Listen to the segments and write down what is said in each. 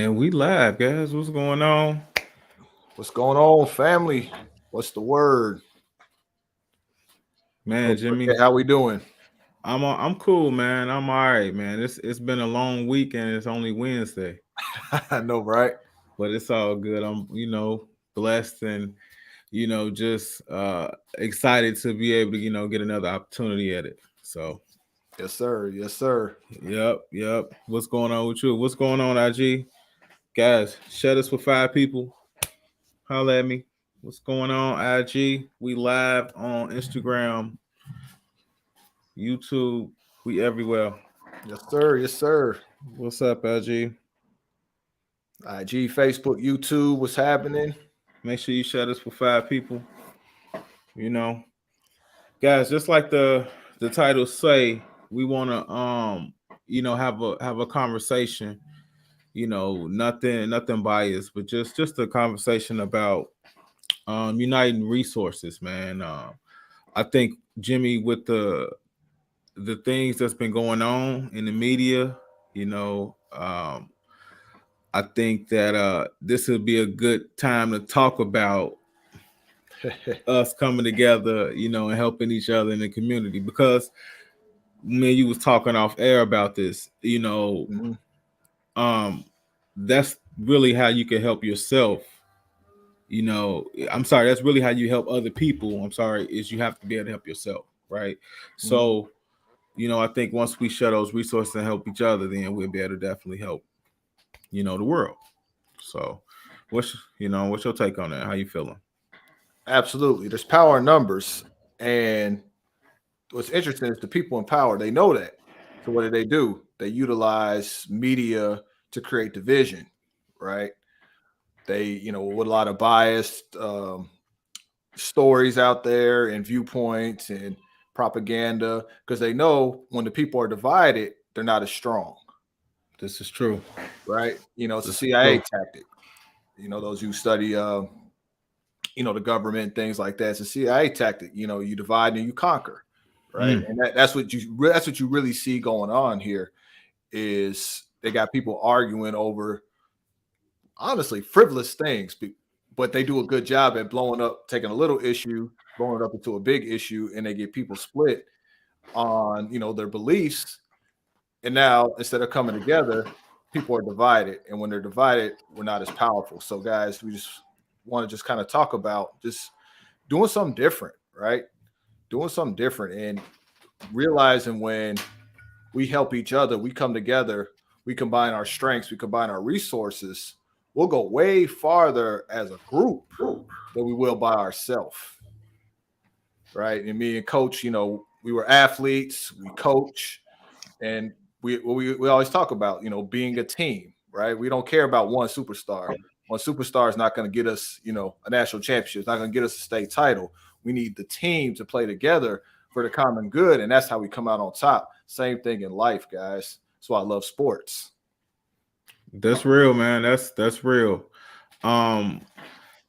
And we live, guys. What's going on? What's going on, family? What's the word? Man, Jimmy, How we doing? I'm cool, man. I'm all right, man. It's been a long week and it's only Wednesday, I know, right? but it's all good. I'm, blessed and just excited to be able to, get another opportunity at it. So, Yes, sir. Yes, sir. yep. What's going on with you? What's going on, IG? Guys, shut us with 5 people. Holla at me. What's going on, IG? We live on Instagram, YouTube. We everywhere. Yes, sir. Yes, sir. What's up, LG? IG, Facebook, YouTube. What's happening? Make sure you share this for 5 people. You know, guys, just like the title say, we want to have a conversation. Nothing biased, but just a conversation about uniting resources, man. I think Jimmy, with the things that's been going on in the media, I think that this would be a good time to talk about us coming together, and helping each other in the community. Because me and you was talking off air about this, Mhm. that's really how you can help yourself. I'm sorry, that's really how you help other people. I'm sorry, is you have to be able to help yourself, right? Mhm. So, I think once we share those resources and help each other, then we'll be able to definitely help, the world. So, what's your take on that? How you feeling? Absolutely. There's power in numbers. And what's interesting is the people in power, they know that. So what do? They utilize media to create division, right? They, with a lot of biased stories out there and viewpoints and propaganda, because they know when the people are divided, they're not as strong, This is true. right? It's a This is CIA true. tactic. Those who study, the government, things like that. It's a CIA tactic. You divide and you conquer, right? Mm. And that's what you really see going on here. Is they got people arguing over honestly frivolous things, but they do a good job at blowing up, taking a little issue, blowing it up into a big issue, and they get people split on their beliefs. And now instead of coming together, people are divided, and when they're divided, we're not as powerful. So, guys, we just want to just kind of talk about just doing something different, right? Doing something different and realizing when we help each other, we come together, we combine our strengths, we combine our resources, we'll go way farther as a group than we will by ourselves, right? And me and Coach, we were athletes, we coach, and we always talk about, being a team, right? We don't care about one superstar. One superstar is not going to get us, a national championship. It's not going to get us a state title. We need the team to play together for the common good, and that's how we come out on top. Same thing in life, guys. That's why I love sports. That's real, man. That's real. Um,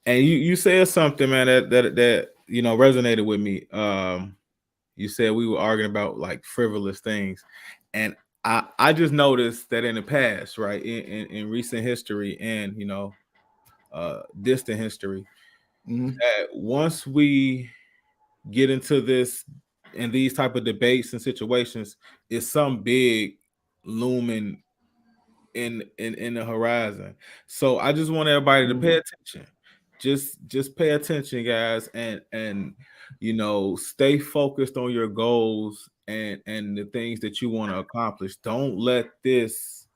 and you said something, man, that resonated with me. You said we were arguing about like frivolous things, and I just noticed that in the past, right, in recent history and distant history, Mm-hmm. that once we get into this and these type of debates and situations, it's some big looming in the horizon. So I just want everybody to pay attention. Just pay attention, guys, and stay focused on your goals and the things that you want to accomplish. Don't let this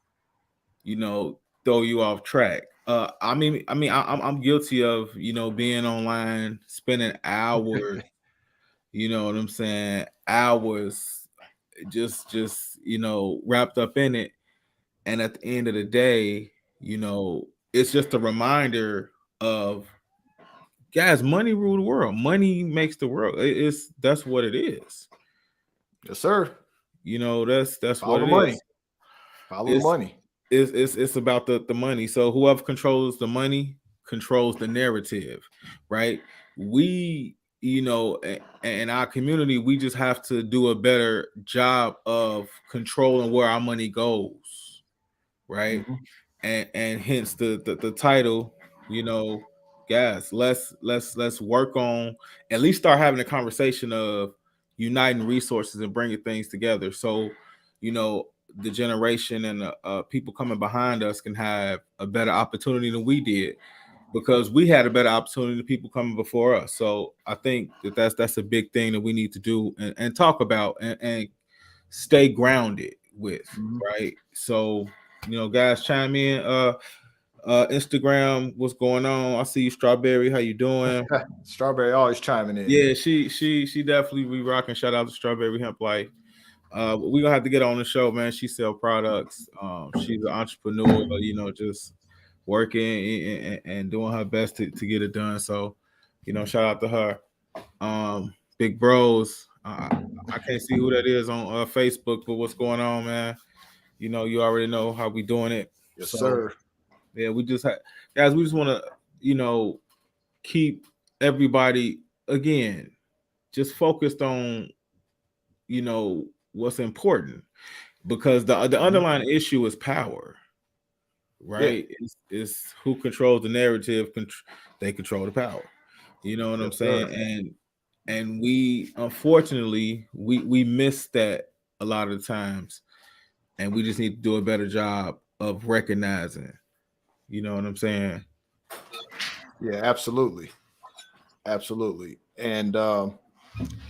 throw you off track. I'm guilty of being online, spending hours. You know what I'm saying? Hours, just wrapped up in it. And at the end of the day, it's just a reminder of, guys, money rule the world. Money makes the world. That's what it is. Yes, sir. That's Follow what the it money. is. Follow the It's money. it's about the money. So whoever controls the money controls the narrative, right? We, in our community, we just have to do a better job of controlling where our money goes, right? Mm-hmm. and hence the title, you know, guys, let's work on, at least start having a conversation of uniting resources and bringing things together, so you know the generation and people coming behind us can have a better opportunity than we did, because we had a better opportunity than people coming before us. So I think that's a big thing that we need to do and talk about and stay grounded with, Mhm. right? So, you know, guys, chime in. Instagram, what's going on? I see you, Strawberry. How you doing? Strawberry always chiming in. Yeah, she definitely be rocking. Shout out to Strawberry Hemp Life. We gonna have to get on the show, man. She sell products. She's an entrepreneur, you know, just working and doing her best to get it done. So, you know, shout out to her. Big Bros. I can't see who that is on Facebook, but what's going on, man? You know, you already know how we doing it. Yes, So sir. yeah, we just guys, we just want to, you know, keep everybody again just focused on, you know, what's important, because the Mhm. underlying issue is power, Yeah. right? It's who controls the narrative. They control the power. You know what I'm Yes, sir. saying? And we unfortunately we miss that a lot of the times, and we just need to do a better job of recognizing. You know what I'm saying? Yeah, absolutely. Absolutely. And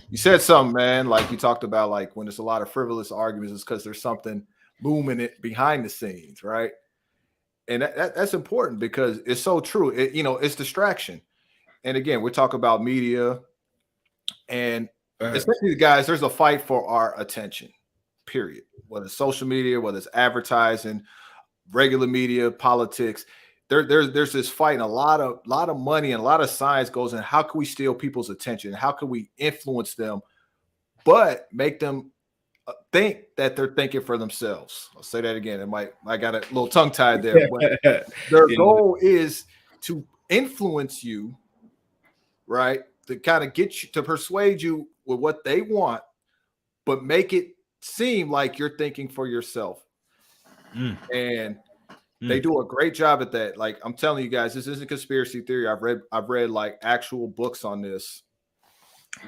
you said something, man, like you talked about, like when there's a lot of frivolous arguments, it's because there's something booming it behind the scenes, right? And that's important because it's so true. It's distraction. And again, we're talking about media, and essentially, guys, there's a fight for our attention, period. Whether it's social media, whether it's advertising, regular media, politics, there's this fight, and a lot of money and a lot of science goes in. How can we steal people's attention? How can we influence them, but make them think that they're thinking for themselves? I'll say that again. I got a little tongue tied there, but their Yeah, goal is to influence you, right? To kind of get you to persuade you with what they want, but make it seem like you're thinking for yourself. mm, And they mm. do a great job at that. Like I'm telling you guys, this isn't conspiracy theory. I've read like actual books on this,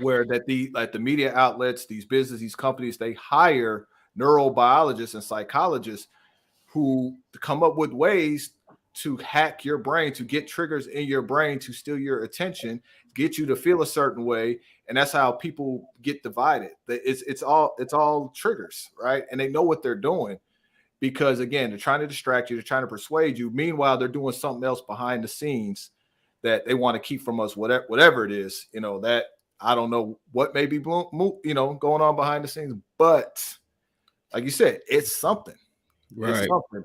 where that the media outlets, these business, these companies, they hire neurobiologists and psychologists who come up with ways to hack your brain, to get triggers in your brain, to steal your attention, get you to feel a certain way, and that's how people get divided. It's all triggers, right? And they know what they're doing, because again, they're trying to distract you, they're trying to persuade you. Meanwhile, they're doing something else behind the scenes that they want to keep from us, whatever it is. That I don't know what may be going on behind the scenes, but like you said, it's something. It's Right, something.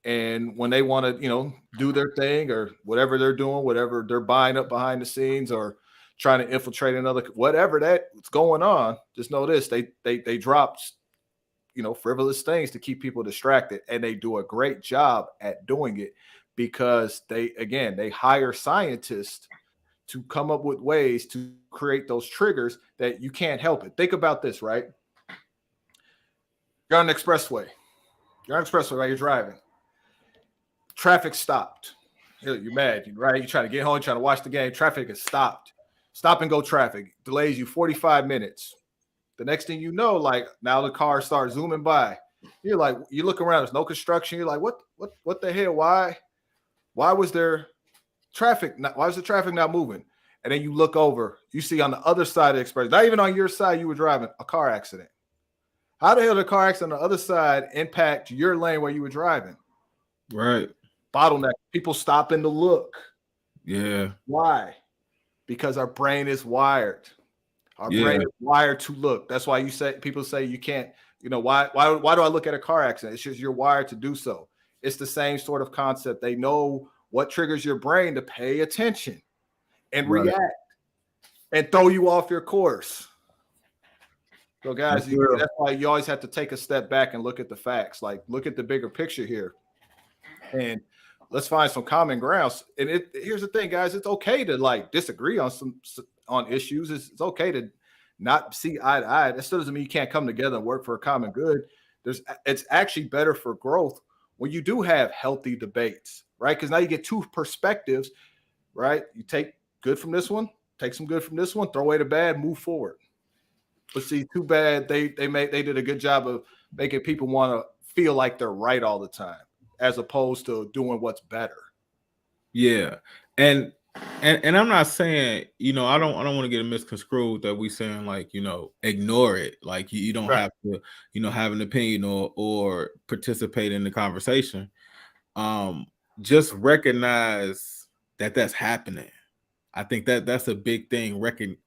And when they want to, do their thing or whatever they're doing, whatever they're buying up behind the scenes or trying to infiltrate another, whatever that's going on, just know this: they dropped, frivolous things to keep people distracted, and they do a great job at doing it, because they hire scientists to come up with ways to create those triggers that you can't help it. Think about this, right? You're on the expressway. You're on the expressway, right? You're driving. Traffic stopped. You're mad, right? You're trying to get home, trying to watch the game. Traffic is stopped. Stop and go traffic delays you 45 minutes. The next thing you know, like now the cars start zooming by. You're like, you look around, there's no construction. You're like, what the hell? Why was there traffic? Why was the traffic not moving? And then you look over, you see on the other side of the express, not even on your side, you were driving, a car accident. How the hell did a car accident on the other side impact your lane where you were driving? right. Bottleneck. People stopping to look. Yeah, Why? Because our brain is wired. Our yeah, brain is wired to look. That's why people say you can't, why do I look at a car accident? It's just you're wired to do so. It's the same sort of concept. They know what triggers your brain to pay attention and right. react and throw you off your course. So That's guys, real. that's why you always have to take a step back and look at the facts. Like look at the bigger picture here. And let's find some common grounds. And here's the thing, guys, it's okay to like disagree on issues. It's okay to not see eye to eye. That still doesn't mean you can't come together and work for a common good. It's actually better for growth when you do have healthy debates, right? Because now you get two perspectives, right? You take good from this one, take some good from this one, throw away the bad, move forward. But see, too bad they did a good job of making people want to feel like they're right all the time, as opposed to doing what's better. Yeah, and I'm not saying, you know, I don't want to get it misconstrued that we saying like, you know, ignore it, like you don't Right. have to, you know, have an opinion or participate in the conversation. Just recognize that that's happening. I think that that's a big thing. Recognition.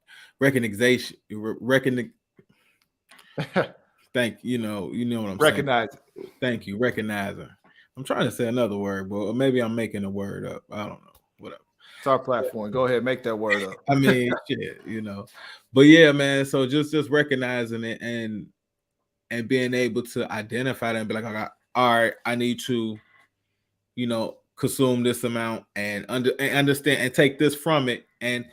Thank you. You know what I'm saying. Recognize it. Thank you. Recognizing. I'm trying to say another word, but maybe I'm making a word up. I don't know. Whatever. It's our platform. Go ahead, make that word up. I mean, shit, you know. But yeah, man. So just recognizing it and being able to identify that and be like, all right, I need to, you know, consume this amount and understand and take this from it. And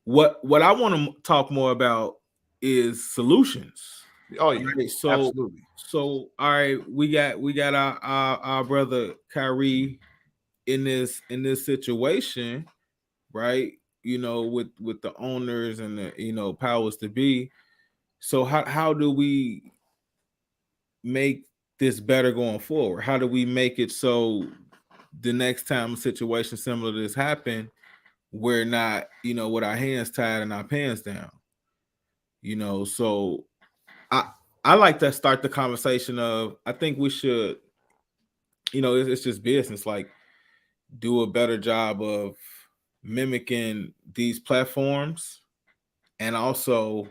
what I want to talk more about is solutions. Oh yeah, Right? absolutely. So all right, we got our brother Kyrie in this situation, right? You know, with the owners and the, you know, powers to be. So how do we make this better going forward? How do we make it so the next time a situation similar to this happen, we're not, you know, with our hands tied and our pants down? You know, so I like to start the conversation of, I think we should, you know, it's just business, like do a better job of mimicking these platforms and also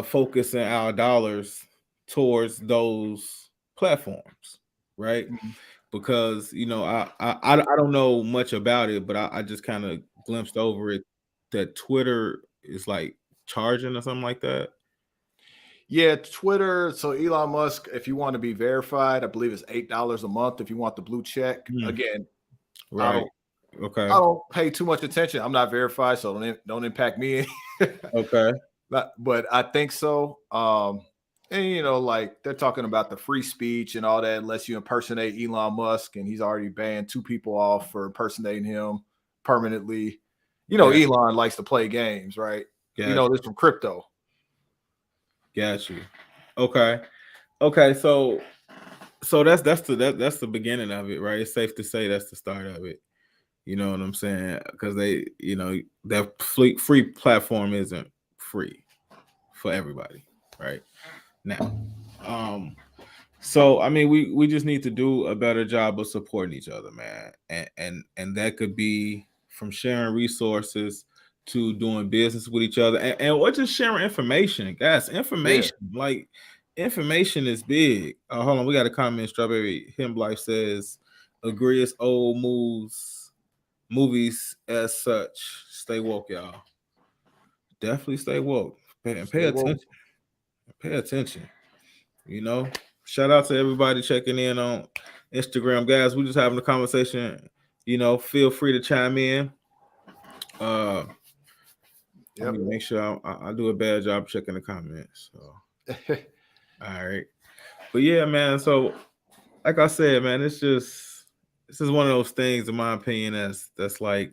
focusing our dollars towards those platforms, right? Mm-hmm. Because, you know, I don't know much about it, but I just kind of glimpsed over it that Twitter is like charging or something like that. Yeah, Twitter. So Elon Musk, if you want to be verified, I believe it's $8 a month if you want the blue check. Again, Right. Okay. I don't pay too much attention. I'm not verified, so don't impact me. Okay. But I think so. And you know, like they're talking about the free speech and all that, unless you impersonate Elon Musk, and he's already banned 2 people off for impersonating him permanently. You know, Elon likes to play games, right? You know this from crypto. Got you. Okay. Okay. So that's the beginning of it, right? It's safe to say that's the start of it. You know what I'm saying? Because they, you know, that free platform isn't free for everybody, right? Now, so I mean, we just need to do a better job of supporting each other, man, and that could be from sharing resources to doing business with each other, and or just sharing information, guys. Information, like information is big. Hold on, we got a comment. Strawberry Him Life says, "Agree, it's old movies as such. Stay woke, y'all. Definitely stay woke. Pay attention. Pay attention. You know." Shout out to everybody checking in on Instagram, guys. We're just having a conversation. You know, feel free to chime in. Let me make sure I do a bad job checking the comments. So, all right, but yeah, man. So, like I said, man, this is one of those things, in my opinion, that's like,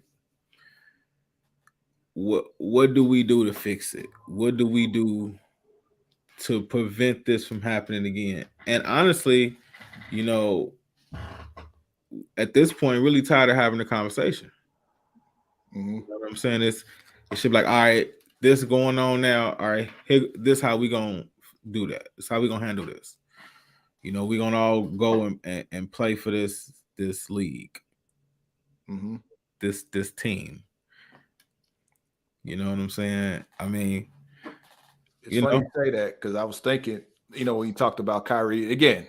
what do we do to fix it? What do we do to prevent this from happening again? And honestly, you know, at this point, really tired of having the conversation. Mm-hmm. You know what I'm saying? It should be like, all right, this is going on now. All right, here, this how we gonna do that. This how we gonna handle this. You know, we gonna all go and play for this league, this team. You know what I'm saying? I mean, it's funny you say that, because I was thinking, you know, when you talked about Kyrie again,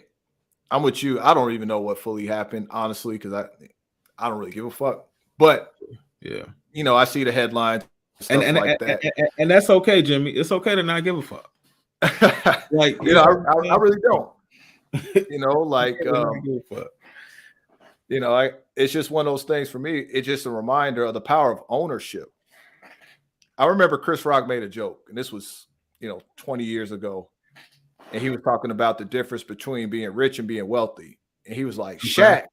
I'm with you. I don't even know what fully happened, honestly, because I don't really give a fuck. But yeah, you know, I see the headlines and stuff like that, and that's okay, Jimmy. It's okay to not give a fuck. Like, you know, I really don't. You know, like you know, it's just one of those things for me. It's just a reminder of the power of ownership. I remember Chris Rock made a joke, and this was, you know, 20 years ago. and he was talking about the difference between being rich and being wealthy. And he was like, Okay. Shaq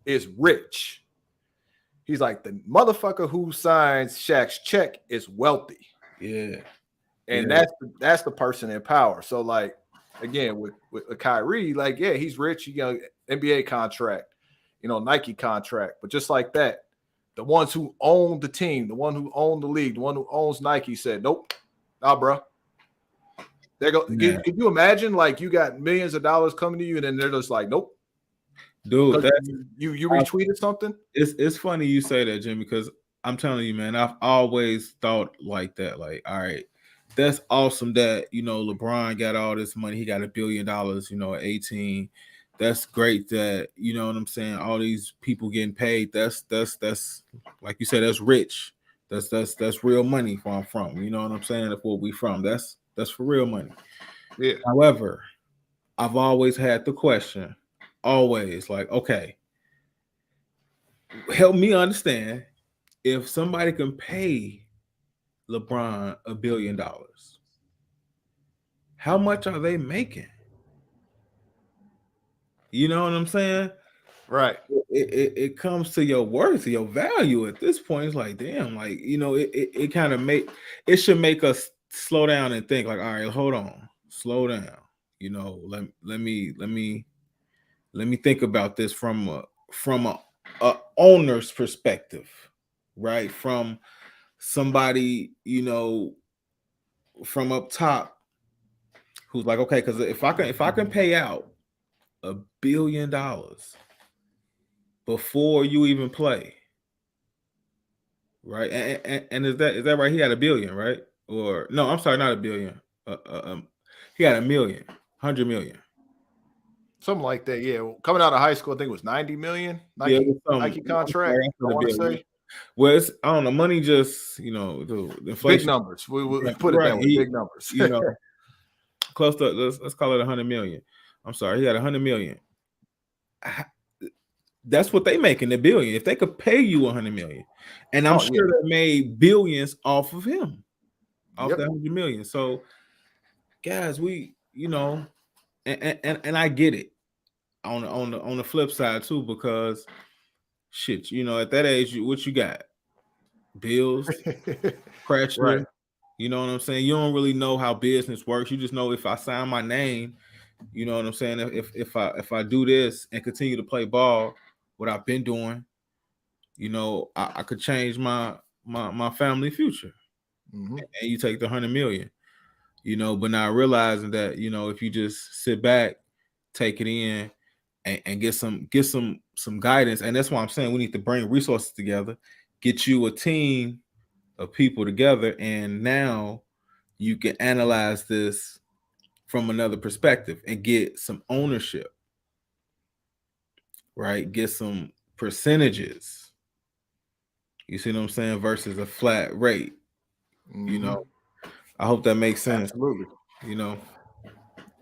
is rich. He's like, the motherfucker who signs Shaq's check is wealthy. Yeah. And Yeah. that's the person in power. So like again with Kyrie, like yeah, he's rich, NBA contract, Nike contract, but just like that, the ones who own the team, the one who owned the league, the one who owns Nike said, nope, nah, bro. They go. Yeah. Can you imagine like you got millions of dollars coming to you, and then they're just like, nope, Dude, because that's you retweeted something. it's funny you say that, Jim, because I'm telling you, man, I've always thought like that. Like, all right, that's awesome that LeBron got all this money. He got $1 billion, at 18. That's great that what I'm saying. All these people getting paid. That's like you said. That's rich. That's real money where I'm from. You know what I'm saying? That's where we from. That's for real money. Yeah. However, I've always had the question. Always like, okay, help me understand if somebody can pay LeBron $1 billion, how much are they making? You know what I'm saying? Right. It comes to your worth, your value at this point. It's like, damn, like, it kind of it should make us slow down and think like, all right, hold on, slow down. Let me think about this from a owner's perspective, right? From somebody, from up top who's like, okay, because if I can pay out $1 billion before you even play, right? And is that right? He had $1 billion, right? Or no, I'm sorry, not $1 billion. He had 100 million. Something like that. Yeah. Coming out of high school, I think it was 90 million Yeah, Nike I'm contract. sorry, I want to say well, it's, I don't know, money just the big inflation. numbers. We put it Right. that way. Big numbers. Close to let's call it 100 million. I'm sorry, he had 100 million. That's what they make in the billion. If they could pay you 100 million, and I'm sure they made billions off of him, off that 100 million. So, guys, we and I get it on the flip side too, because shit, at that age, what you got? Bills, pressure. Right. You know what I'm saying? You don't really know how business works. You just know if I sign my name, you know what I'm saying? If I do this and continue to play ball, what I've been doing, I could change my family future. Mm-hmm. And you take the 100 million, but not realizing that, if you just sit back, take it in, and get some guidance. And that's why I'm saying we need to bring resources together, get you a team of people together, and now you can analyze this from another perspective and get some ownership, right? Get some percentages. You see what I'm saying? Versus a flat rate. Mm-hmm. I hope that makes sense. Absolutely.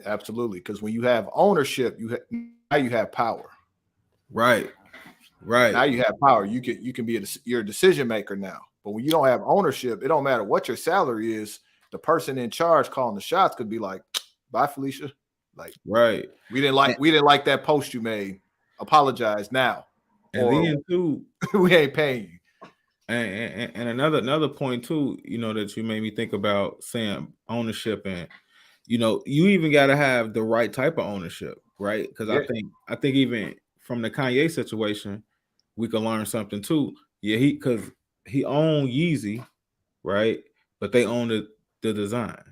Absolutely. Because when you have ownership, now you have power. Right. Right. Now you have power. You can be you're a decision maker now. But when you don't have ownership, it don't matter what your salary is. The person in charge calling the shots could be like, "Bye, Felicia." Like, right. We didn't like that post you made. Apologize now. And then too, we ain't paying you. And another point too, that you made me think about saying ownership, and you even got to have the right type of ownership, right? Because I think even from the Kanye situation, we can learn something too. Yeah, because he owned Yeezy, right? But they own the design.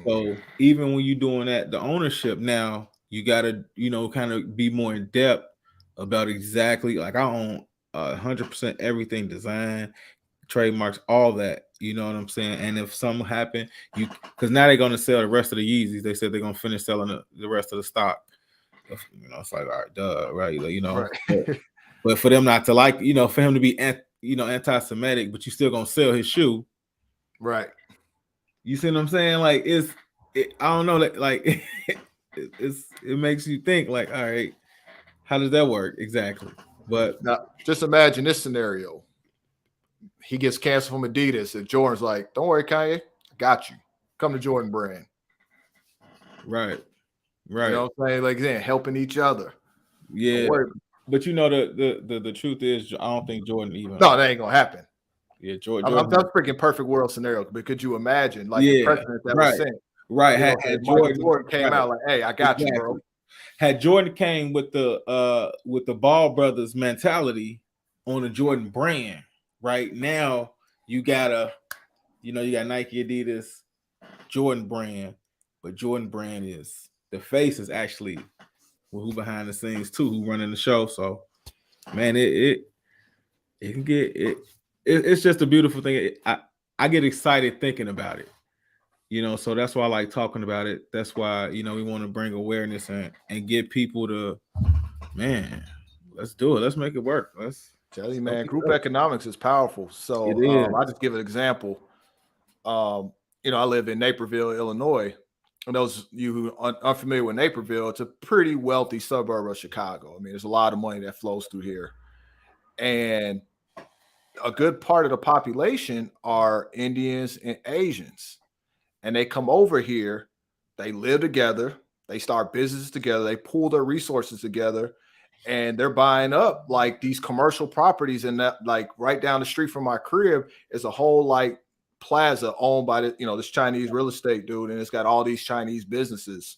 So even when you're doing that, the ownership, now you got to kind of be more in depth about exactly, like, I own 100% everything, design, trademarks, all that. You know what I'm saying? And if something happened, because now they're gonna sell the rest of the Yeezys. They said they're gonna finish selling the rest of the stock. It's like, all right, duh, right? Right. But for them not to for him to be anti-Semitic, but you still gonna sell his shoe, right? You see what I'm saying? Like, I don't know, like it makes you think, like, all right, how does that work exactly? But now, just imagine this scenario. He gets canceled from Adidas, and Jordan's like, "Don't worry, Kanye, I got you. Come to Jordan Brand." Right. You Right. know what I'm saying? Like saying helping each other. Don't Yeah. worry. But you know the truth is I don't think Jordan even No, that ain't gonna happen. yeah, I'm Jordan freaking perfect world scenario. But could you imagine like the yeah, precedent that was right. sent? Right. You know, Had Michael Jordan Jordan came right. out like, "Hey, I got you, bro." Exactly. Had Jordan came with the Ball brothers mentality on the Jordan brand, right? Now you gotta, you got Nike, Adidas, Jordan brand, but Jordan brand is the face is actually who behind the scenes too, who running the show. So man, it can get it's just a beautiful thing. I get excited thinking about it. So that's why I like talking about it. That's why we want to bring awareness and get people to, man, let's do it. Let's make it work. Tell you, Help man, each group other. economics is powerful. It So is. I just give an example. I live in Naperville, Illinois. And those you who are unfamiliar with Naperville, it's a pretty wealthy suburb of Chicago. I mean, there's a lot of money that flows through here. And a good part of the population are Indians and Asians. And they come over here, they live together, they start businesses together, they pool their resources together, and they're buying up like these commercial properties. And that, like, right down the street from my crib is a whole like plaza owned by this Chinese real estate dude, and it's got all these Chinese businesses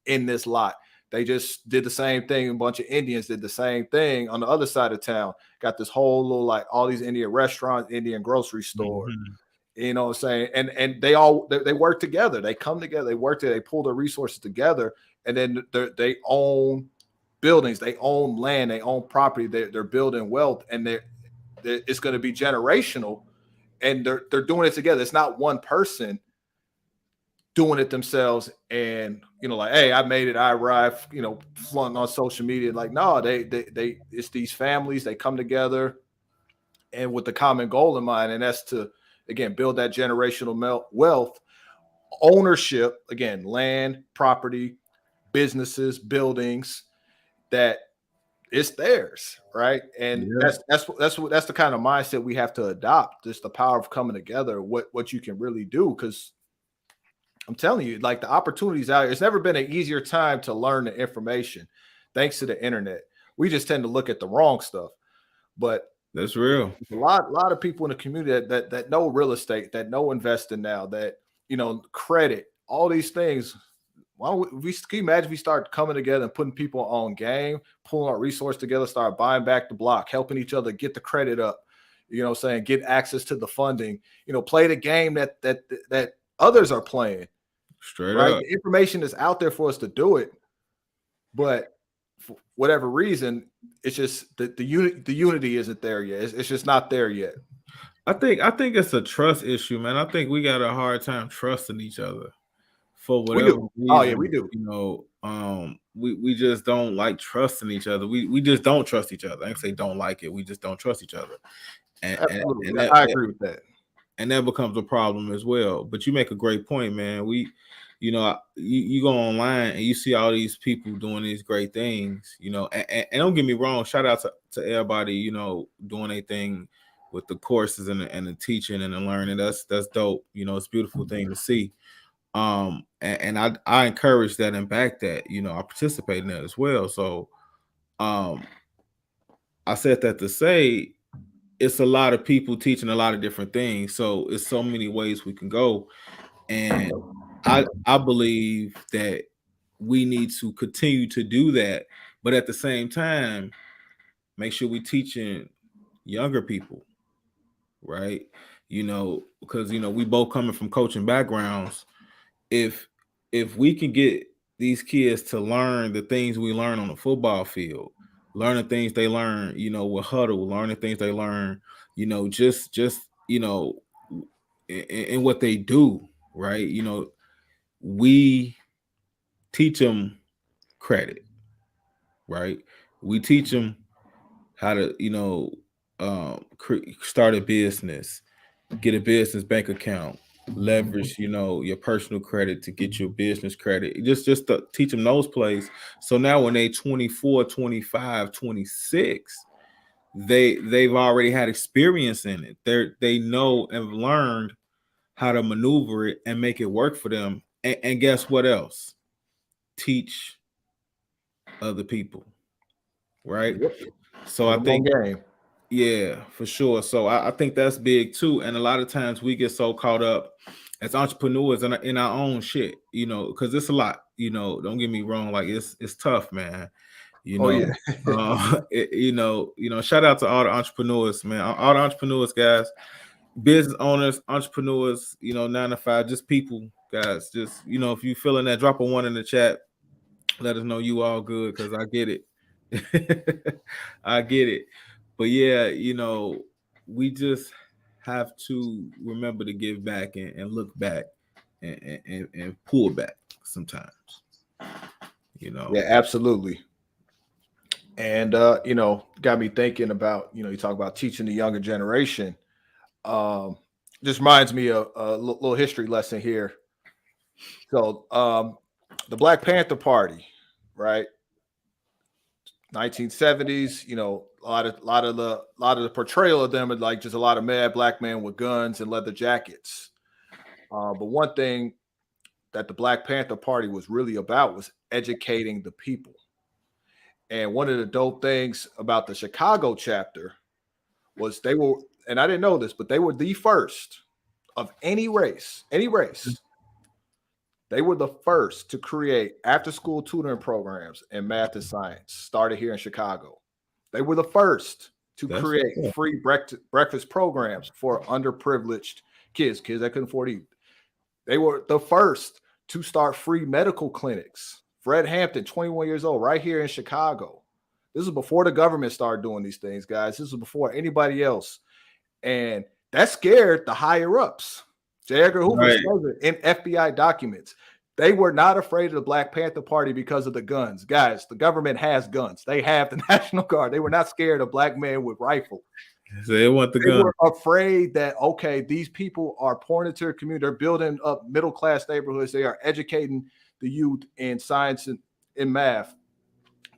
in this lot. They just did the same thing. A bunch of Indians did the same thing on the other side of town. Got this whole little like all these Indian restaurants, Indian grocery store. Mhm. You know what I'm saying? And they work together. They come together. They work together. They pull their resources together, and then they own buildings. They own land. They own property. They're building wealth, and it's going to be generational. And they're doing it together. It's not one person doing it themselves and like, hey, I made it, I arrived, flaunting on social media. Like, no, they it's these families. They come together and with the common goal in mind, and that's to again build that generational wealth, ownership, again, land, property, businesses, buildings, that it's theirs, right? And Yeah, that's the kind of mindset we have to adopt. Just the power of coming together, what you can really do. Because I'm telling you, like, the opportunities out here, it's never been an easier time to learn the information thanks to the internet. We just tend to look at the wrong stuff. But that's real. a lot of people in the community that know real estate, that know investing now, that credit, all these things. Why don't we can you imagine if we start coming together and putting people on game, pulling our resource together, start buying back the block, helping each other get the credit up, saying get access to the funding, play the game that others are playing, Straight right? up. The information is out there for us to do it, but for whatever reason, it's just the unity isn't there yet. It's just not there yet. I think it's a trust issue, man. I think we got a hard time trusting each other for We whatever do. Oh yeah, we reason. do. We just don't like trusting each other. We just don't trust each other. I ain't say don't like it. We just don't trust each other, and and, Absolutely. and that, I that agree with that. and that becomes a problem as well. But you make a great point, man. You go online and you see all these people doing these great things, and don't get me wrong. Shout out to everybody, doing their thing with the courses and the teaching and the learning. That's dope. It's a beautiful thing to see. And I encourage that and back that. I participate in that as well. So, um, I said that to say it's a lot of people teaching a lot of different things. So it's so many ways we can go. And I believe that we need to continue to do that, but at the same time, make sure we teaching younger people, right? Because we both coming from coaching backgrounds. If we can get these kids to learn the things we learn on the football field, learn the things they learn, with huddle, learn the things they learn, just in what they do, right? We teach them credit, right? We teach them how to, start a business, get a business bank account, leverage, your personal credit to get your business credit. Just to teach them those plays. So now when they 24, 25, 26, they've already had experience in it. They know and learned how to maneuver it and make it work for them. And guess what else? teach other people, right? Yep. So Put I them on think, game. yeah, for sure. So I think that's big too. And a lot of times we get so caught up as entrepreneurs in our own shit, because it's a lot. Don't get me wrong, like it's tough, man. You Oh know, yeah. shout out to all the entrepreneurs, man. All the entrepreneurs, guys, business owners, entrepreneurs, 9 to 5, just people, guys. Just if you feeling that, drop a 1 in the chat. Let us know you all good, because I get it. I get it. But yeah, we just have to remember to give back and look back and pull back sometimes. Yeah, absolutely. And got me thinking about, you talk about teaching the younger generation. Just reminds me of a little history lesson here. So the Black Panther Party, right? 1970s, a lot of the portrayal of them are like just a lot of mad black men with guns and leather jackets. But one thing that the Black Panther Party was really about was educating the people. And one of the dope things about the Chicago chapter was they were, and I didn't know this, but they were the first of any race. They were the first to create after school tutoring programs in math and science, started here in Chicago. They were the first to create free breakfast programs for underprivileged kids that couldn't afford to eat. They were the first to start free medical clinics. Fred Hampton, 21 years old, right here in Chicago. This is before the government started doing these things, guys. This is before anybody else. And that scared the higher ups. J. Edgar Hoover says it in FBI documents. They were not afraid of the Black Panther Party because of the guns. Guys, the government has guns. They have the National Guard. They were not scared of black men with rifles. So they want the gun. They were afraid that, okay, these people are pouring into their community. They're building up middle-class neighborhoods. They are educating the youth in science and in math.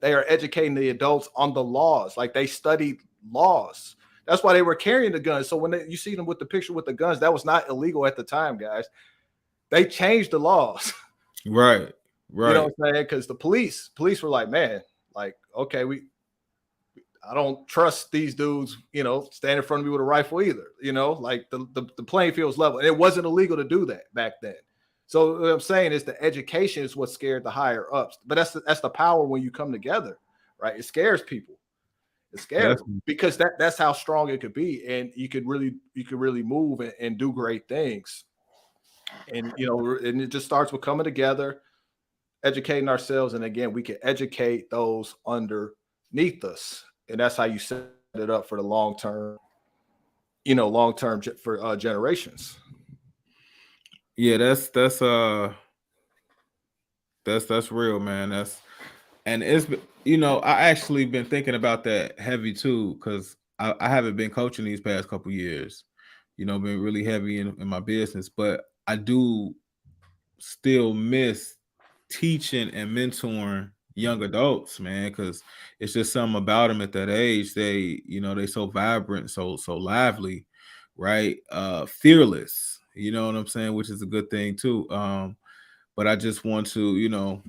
They are educating the adults on the laws. Like, they studied laws. That's why they were carrying the guns. So when you see them with the picture with the guns, that was not illegal at the time, guys. They changed the laws. Right. You know what I'm saying? Because the police were like, man, like, okay, I don't trust these dudes, stand in front of me with a rifle either. Like the playing field's level. And it wasn't illegal to do that back then. So what I'm saying is the education is what scared the higher ups. But that's the power when you come together, right? It scares people. It scares them because that's how strong it could be. And you could really move and do great things. And and it just starts with coming together, educating ourselves, and again, we can educate those underneath us, and that's how you set it up for the long term. For generations. Yeah, that's real, man. And it's I actually been thinking about that heavy too, because I haven't been coaching these past couple years. Been really heavy in my business, but I do still miss teaching and mentoring young adults, man, because it's just something about them at that age. They so vibrant, so lively, right? Fearless, you know what I'm saying, which is a good thing too. But I just want to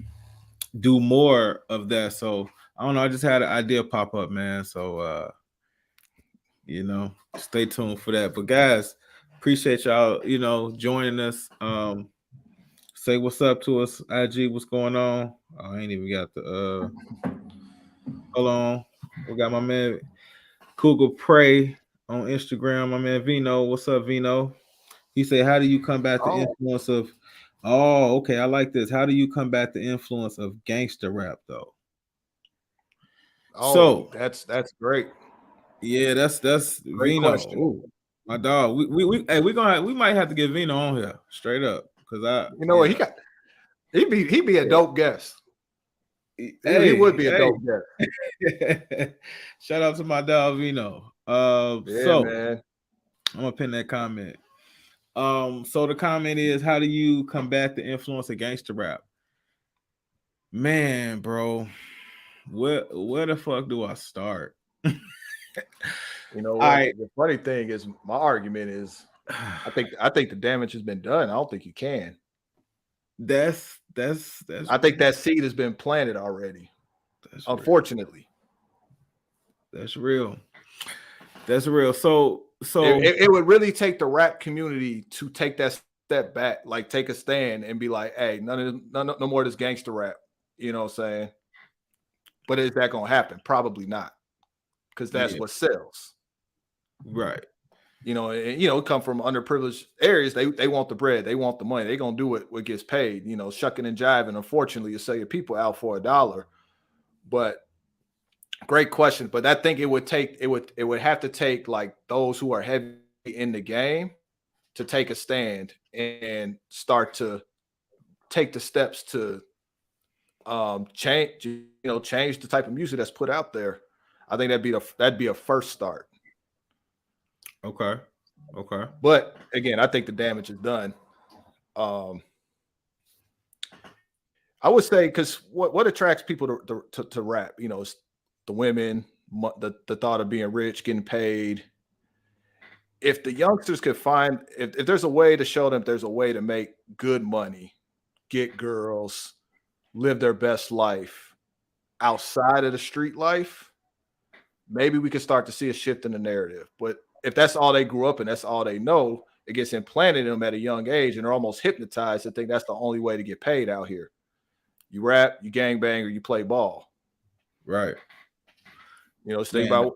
do more of that. So I don't know, I just had an idea pop up, man. So stay tuned for that. But guys, appreciate y'all joining us. Say what's up to us, IG. What's going on? I ain't even got the hold on. We got my man Cougar Prey on Instagram. My man Vino. What's up, Vino? He said, how do you combat the influence of okay, I like this. How do you combat the influence of gangster rap though? So that's great. Yeah, that's great Vino. question. Ooh, my dog. We might have to get Vino on here straight up, because what, he'd be a dope guest. He would be a dope guest. Shout out to my dog Vino. Man. I'm gonna pin that comment. So the comment is, how do you combat the influence of gangster rap? Man, bro, where the fuck do I start? The funny thing is, my argument is, I think the damage has been done. I don't think you can. That's that's I think that seed has been planted already. that's real. Unfortunately, That's real. That's real. So it would really take the rap community to take that step back, like take a stand and be like, "Hey, no more of this gangster rap." You know what I'm saying? But is that gonna happen? Probably not, because that's yeah, what sells. right. Come from underprivileged areas. They want the bread, they want the money, they gonna do what gets paid. Shucking and jiving. Unfortunately, you sell your people out for $1. But great question. But I think it would have to take like those who are heavy in the game to take a stand and start to take the steps to change the type of music that's put out there. I think that'd be a first start. Okay. Okay. But again, I think the damage is done. Um, I would say because what attracts people to rap, it's the women, the thought of being rich, getting paid. If the youngsters could find, if there's a way to show them there's a way to make good money, get girls, live their best life outside of the street life, maybe we could start to see a shift in the narrative. But if that's all they grew up in, that's all they know, it gets implanted in them at a young age, and they're almost hypnotized to think that's the only way to get paid out here. You rap, you gangbang, or you play ball. Right. Let's think Man, about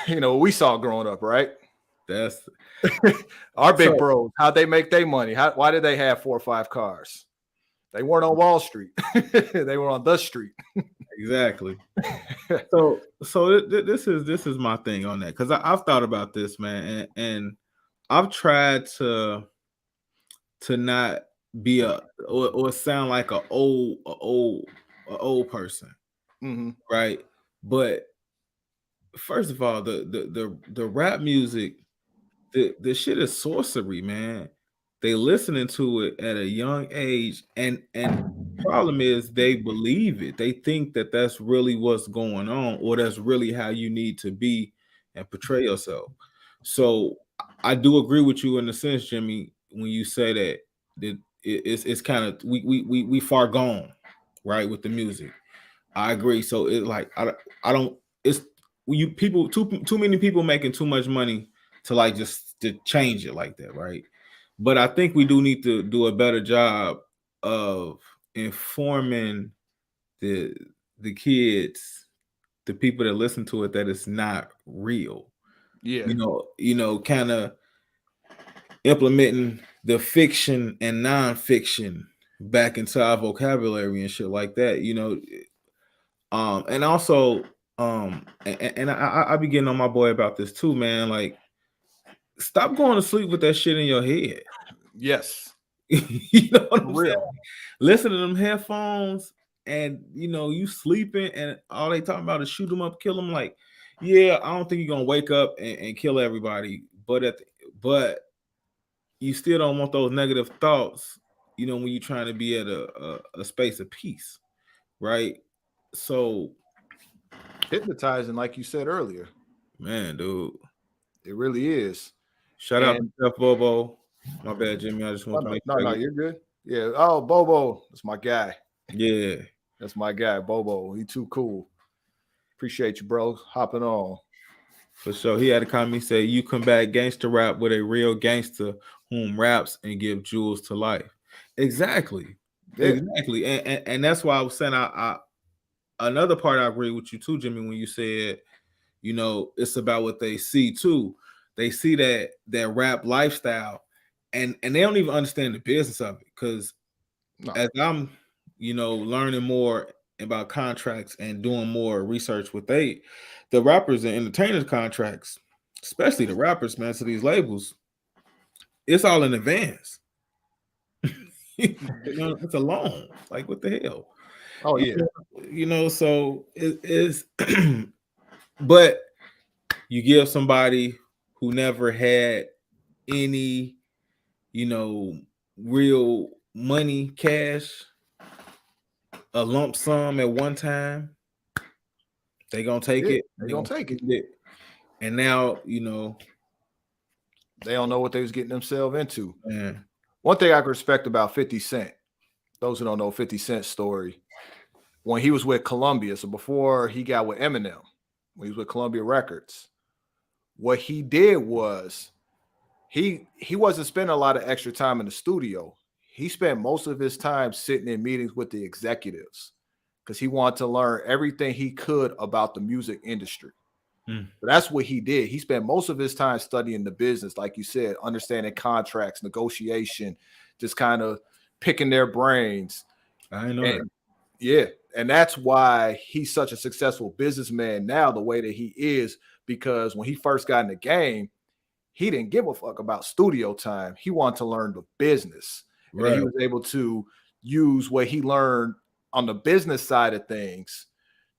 what we saw growing up, right? that's Our big so bros, how'd they make their money? Why did they have 4 or 5 cars? They weren't on Wall Street. They were on the street. exactly. This is my thing on that, because I've thought about this, man, and I've tried to not be or sound like a old person, Mm-hmm. right? But first of all, the rap music, the shit is sorcery, man. They listening to it at a young age, and problem is they believe it. They think that that's really what's going on, or that's really how you need to be and portray yourself. So I do agree with you in the sense, Jimmy, when you say that it's kind of we far gone, right, with the music. I agree. So it like I don't it's you people too many people making too much money to like just to change it like that, right? But I think we do need to do a better job of informing the the kids, the people that listen to it, that it's not real. Yeah. Kind of implementing the fiction and nonfiction back into our vocabulary and shit like that. And also, and I be getting on my boy about this too, man. Like, stop going to sleep with that shit in your head. Yes. You know what For I'm saying? real. Listen to them headphones, and you sleeping, and all they talking about is shoot them up, kill them. Like, yeah, I don't think you're gonna wake up and kill everybody, but you still don't want those negative thoughts. When you're trying to be at a space of peace, right? So, Hypnotizing, like you said earlier. man, dude. It really is. Shout out to And Chef Bobo. My bad, Jimmy. I just want to make sure. no, you're good. Yeah. Oh, Bobo. That's my guy. Yeah, That's my guy, Bobo. He too cool. Appreciate you, bro. Hopping on. for sure. He had a comment say, "You combat gangster rap with a real gangster whom raps and give jewels to life." Exactly, Yeah. exactly, and that's why I was saying another part I agree with you too, Jimmy, when you said it's about what they see too. They see that rap lifestyle, and they don't even understand the business of it, because No. as I'm, learning more about contracts and doing more research with the rappers and entertainers contracts, especially the rappers, man, to these labels, it's all in advance. It's a loan. Like, what the hell? Oh You yeah. so it is, but you give somebody who never had any, real money, cash, a lump sum at one time, they gonna take Yeah. it. They're They gonna gonna take it. spend it, and now They don't know what they was getting themselves into. man, One thing I can respect about 50 Cent those who don't know 50 Cent's story, when he was with Columbia, so before he got with Eminem, when he was with Columbia Records, what he did was he wasn't spending a lot of extra time in the studio. He spent most of his time sitting in meetings with the executives because he wanted to learn everything he could about the music industry. But that's what he did. He spent most of his time studying the business, like you said, understanding contracts, negotiation, just kind of picking their brains. I didn't know that. And yeah, and that's why he's such a successful businessman now, the way that he is, because when he first got in the game, he didn't give a fuck about studio time. He wanted to learn the business. And then he Right. was able to use what he learned on the business side of things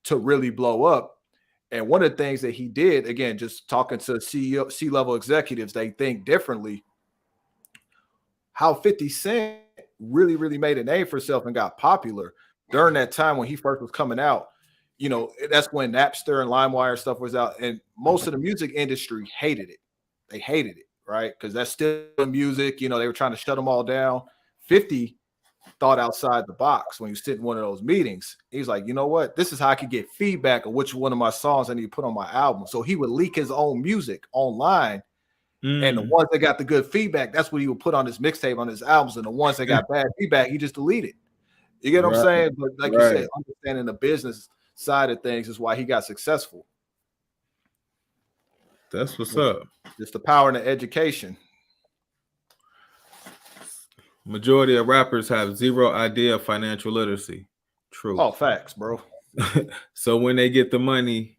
to really blow up. And one of the things that he did, again, just talking to CEO, C-level executives, they think differently. How 50 Cent really, really made a name for himself and got popular during that time when he first was coming out. You know, that's when Napster and LimeWire stuff was out, and most of the music industry hated it. They hated it, right? Because that's still music. You know, they were trying to shut them all down. 50 thought outside the box when he was sitting in one of those meetings. He's like, you know what? This is how I could get feedback of which one of my songs I need to put on my album. So he would leak his own music online. And the ones that got the good feedback, that's what he would put on his mixtape, on his albums. And the ones that got bad feedback, he just deleted. You get what I'm saying? But like you said, understanding the business side of things is why he got successful. That's what's up. Just the power and the education. Majority of rappers have zero idea of financial literacy. True. Oh, facts, bro. So when they get the money,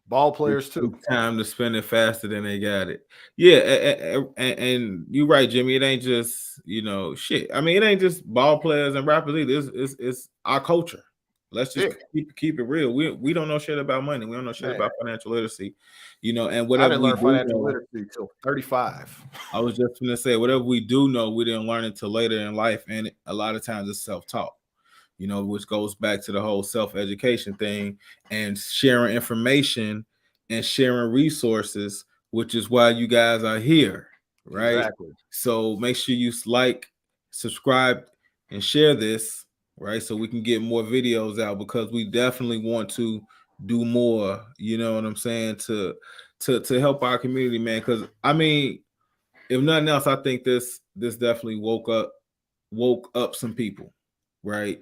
ball players too, it's time to spend it faster than they got it. Yeah, and you're right, Jimmy. It ain't just shit. I mean, it ain't just ball players and rappers either. It's our culture. Let's just keep it real. We don't know shit about money. We don't know shit about financial literacy. And I whatever didn't learn financial literacy till 35. I was just gonna say, whatever we do know, we didn't learn it till later in life, and a lot of times it's self-taught. Which goes back to the whole self-education thing and sharing information and sharing resources, which is why you guys are here, right? Exactly. So make sure you like, subscribe, and share this, right? So we can get more videos out, because we definitely want to do more, you know what I'm saying, to help our community, man. Because I mean, if nothing else, I think this definitely woke up some people, right?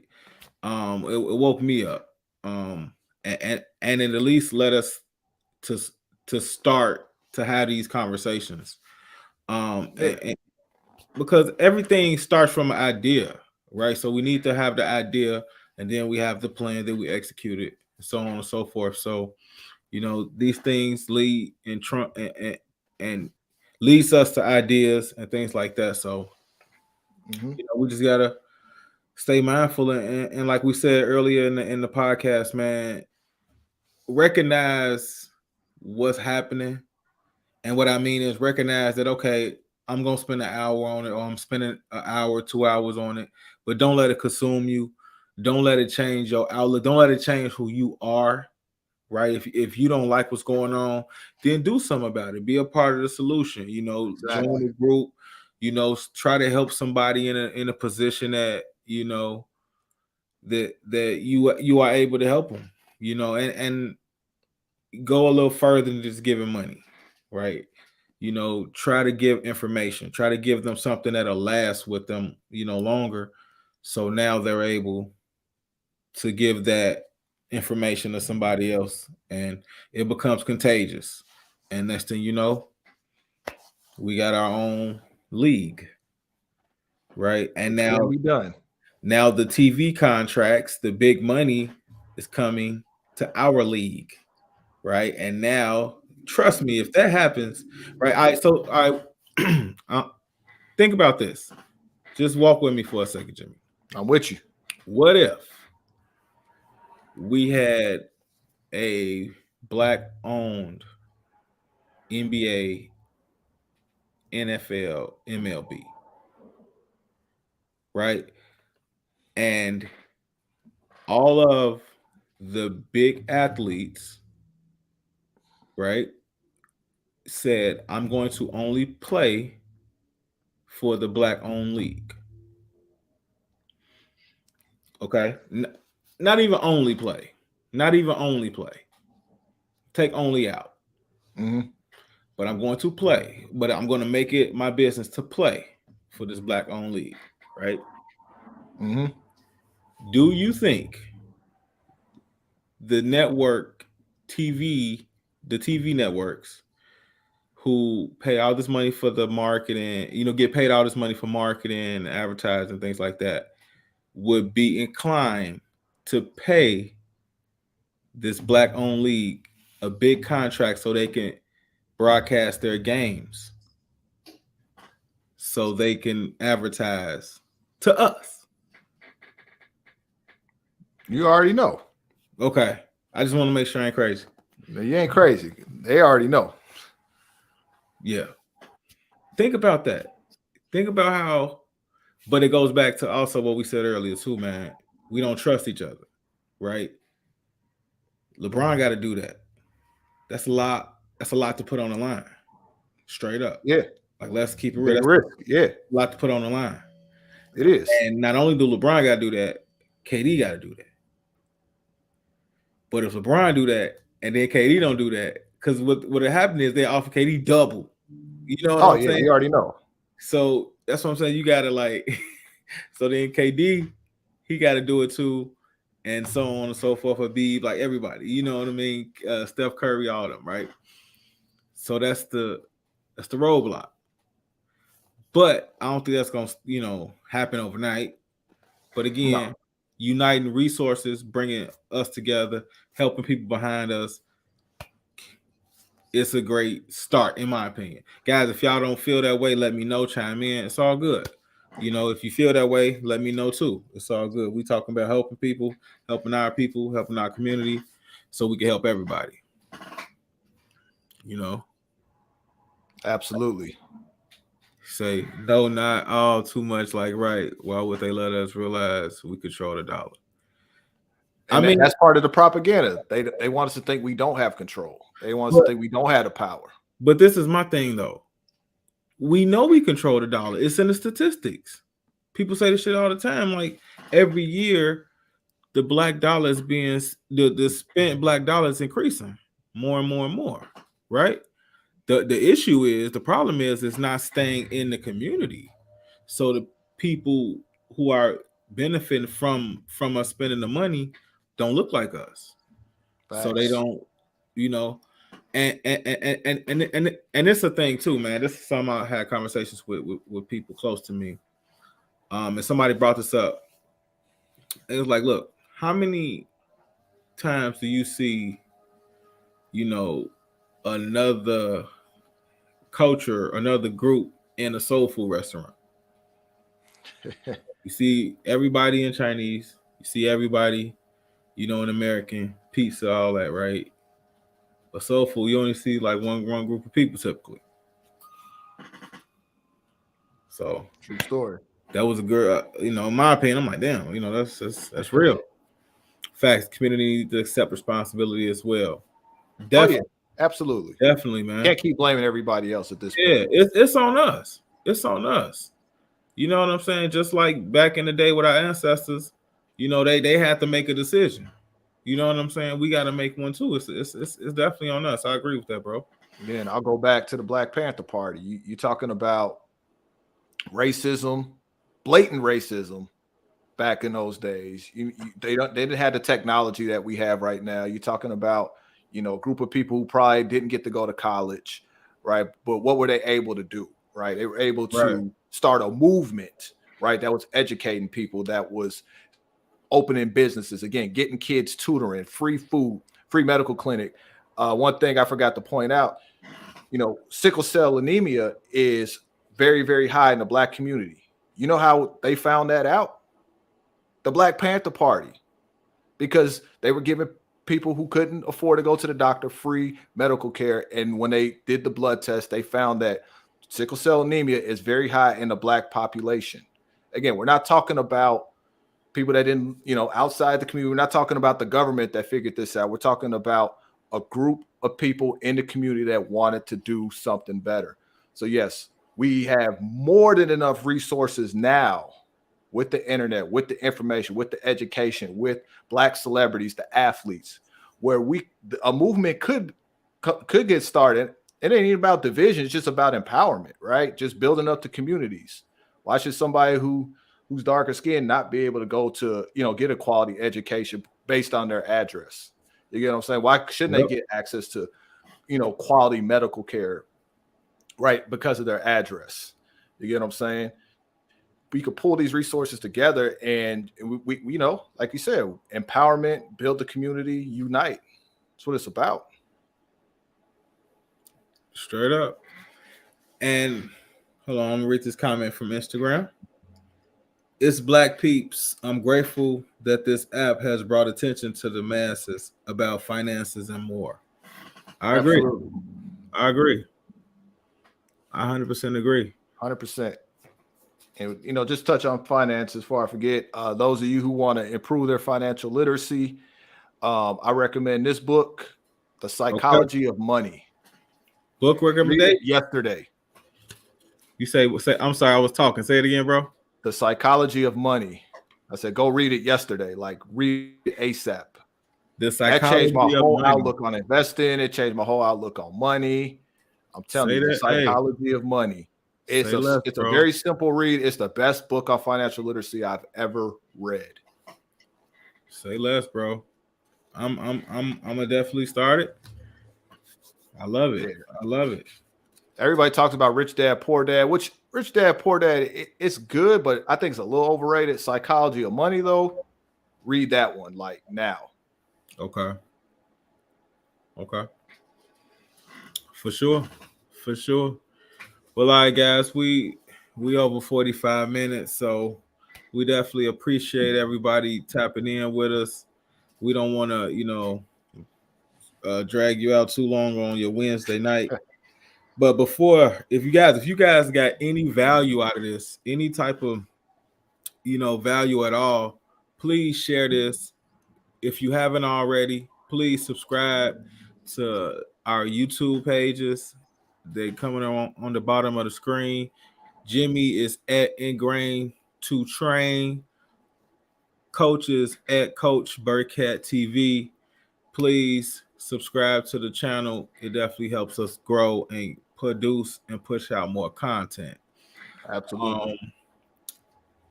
It woke me up, and it at least led us to start to have these conversations, and because everything starts from an idea, right? So we need to have the idea, and then we have the plan, then we execute it, so on and so forth. So these things lead and leads us to ideas and things like that. So we just gotta stay mindful, and like we said earlier in the podcast, man, recognize what's happening. And what I mean is recognize that, okay, I'm gonna spend an hour on it, or I'm spending an hour, 2 hours on it, but don't let it consume you. Don't let it change your outlook. Don't let it change who you are, right? If you don't like what's going on, then do something about it. Be a part of the solution. Join a group. Try to help somebody in a position that that you are able to help them. And go a little further than just giving money, right? Try to give information. Try to give them something that'll last with them, longer. So now they're able to give that information to somebody else, and it becomes contagious. And next thing you know, we got our own league, right? And now we done. Now the TV contracts, the big money is coming to our league, right? And now, trust me, if that happens, right? Think about this. Just walk with me for a second, Jimmy. I'm with you. What if we had a black-owned NBA, NFL, MLB, right? And all of the big athletes, right, said, I'm going to only play for the black-owned league. Okay, not even only play, not even only play. Take only out. Mm-hmm. But I'm going to play. But I'm going to make it my business to play for this black owned league, right? Mm-hmm. Do you think the network TV, the TV networks who pay all this money for the marketing, get paid all this money for marketing, advertising, things like that, would be inclined to pay this black owned league a big contract so they can broadcast their games, so they can advertise to us? You already know. Okay. I just want to make sure I ain't crazy. You ain't crazy. They already know. Yeah. Think about that. Think about how, but it goes back to also what we said earlier too, man. We don't trust each other, right? LeBron got to do that. That's a lot. That's a lot to put on the line. Straight up. Yeah. Like, let's keep it real. Big That's risk. Yeah. a lot to put on the line. It is. And not only do LeBron got to do that, KD got to do that. But if LeBron do that and then KD don't do that, because what happened is they offer KD double. You know what I'm saying? You already know. So that's what I'm saying. You gotta like, so then KD, he got to do it too, and so on and so forth. Habib, like everybody, you know what I mean? Steph Curry, all them, right? So that's the roadblock. But I don't think that's gonna happen overnight. But again, No. uniting resources, bringing us together, helping people behind us, it's a great start, in my opinion. Guys, if y'all don't feel that way, let me know. Chime in. It's all good. If you feel that way, let me know too. It's all good. We talking about helping people, helping our community, so we can help everybody. Absolutely. Say no, not all too much. Like, right? Why would they let us realize we control the dollar? And that's part of the propaganda. They want us to think we don't have control. They want us to think we don't have the power. But this is my thing, though. We know we control the dollar. It's in the statistics. People say this shit all the time. Like, every year, the black dollar is being the spent black dollar is increasing more and more and more. Right? The issue is, the problem is, it's not staying in the community. So the people who are benefiting from us spending the money don't look like us. Facts. So they don't, and it's a thing too, man. This is something I had conversations with people close to me. And somebody brought this up. It was like, look, how many times do you see, another culture, another group in a soul food restaurant? You see everybody in Chinese, you see everybody, in American pizza, all that, right? But soul food, you only see like one group of people typically. So true story. That was a good, in my opinion. I'm like, damn, that's real. Facts. Community needs to accept responsibility as well. Definitely. Oh, yeah. Absolutely. Definitely, man. Can't keep blaming everybody else at this point. Yeah, it's on us. It's on us. You know what I'm saying? Just like back in the day with our ancestors, they had to make a decision. You know what I'm saying? We got to make one too. It's definitely on us. I agree with that, bro. Yeah, and I'll go back to the Black Panther Party. You're talking about racism, blatant racism back in those days. They didn't have the technology that we have right now. You're talking about, a group of people who probably didn't get to go to college, right? But what were they able to do, right? They were able to start a movement, right? That was educating people, that was opening businesses, again, getting kids tutoring, free food, free medical clinic. One thing I forgot to point out, sickle cell anemia is very, very high in the Black community. You know how they found that out? The Black Panther Party, because they were giving people who couldn't afford to go to the doctor free medical care. And when they did the blood test, they found that sickle cell anemia is very high in the Black population. Again, we're not talking about people that didn't, outside the community. We're not talking about the government that figured this out. We're talking about a group of people in the community that wanted to do something better. So yes, we have more than enough resources now with the internet, with the information, with the education, with Black celebrities, the athletes, where a movement could get started. It ain't even about division; it's just about empowerment, right? Just building up the communities. Why should somebody who's darker skinned not be able to go to, get a quality education based on their address? You get what I'm saying? Why shouldn't they get access to, quality medical care, right, because of their address? You get what I'm saying? We could pull these resources together and we like you said, empowerment, build the community, unite. That's what it's about. Straight up. And hold on, I'm gonna read this comment from Instagram. It's Black Peeps. I'm grateful that this app has brought attention to the masses about finances and more. I agree. Absolutely. I agree. I 100% agree. 100%. And, just touch on finances before I forget. Those of you who want to improve their financial literacy, I recommend this book, The Psychology of Money. Book recommendation? Yesterday. You say, I'm sorry, I was talking. Say it again, bro. The Psychology of Money. I said, go read it yesterday. Like, read it ASAP. The Psychology that changed my whole money. outlook on investing. It changed my whole outlook on money. I'm telling you, The Psychology of Money. It's a very simple read. It's the best book on financial literacy I've ever read. Say less, bro. I'm gonna definitely start it. I love it. Yeah. I love it. Everybody talks about Rich Dad, Poor Dad, which Rich Dad, Poor Dad, it's good, but I think it's a little overrated. Psychology of Money, though, read that one like now. Okay. For sure. Well, all right, guys, we over 45 minutes, so we definitely appreciate everybody tapping in with us. We don't want to, drag you out too long on your Wednesday night. But before, if you guys got any value out of this, any type of, value at all, please share this. If you haven't already, please subscribe to our YouTube pages. They're coming on the bottom of the screen. Jimmy is at Ingrain to Train. Coach is at Coach Burkett TV. Please subscribe to the channel. It definitely helps us grow and produce and push out more content. Absolutely.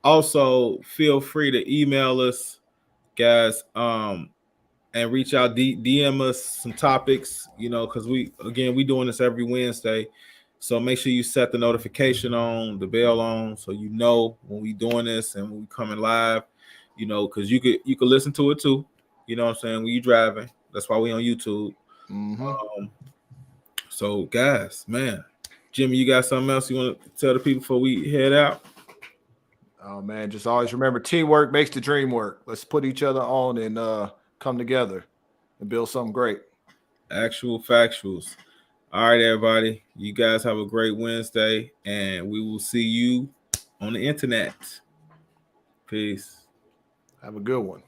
Also, feel free to email us, guys, and reach out, DM us some topics, because we doing this every Wednesday. So make sure you set the notification on, the bell on, so you know when we doing this and when we coming live, because you could listen to it too. You know what I'm saying? When you driving. That's why we on YouTube. Mm-hmm. So guys, man, Jimmy, you got something else you want to tell the people before we head out? Oh man, just always remember, teamwork makes the dream work. Let's put each other on and come together and build something great. Actual factuals. All right, everybody. You guys have a great Wednesday, and we will see you on the internet. Peace. Have a good one.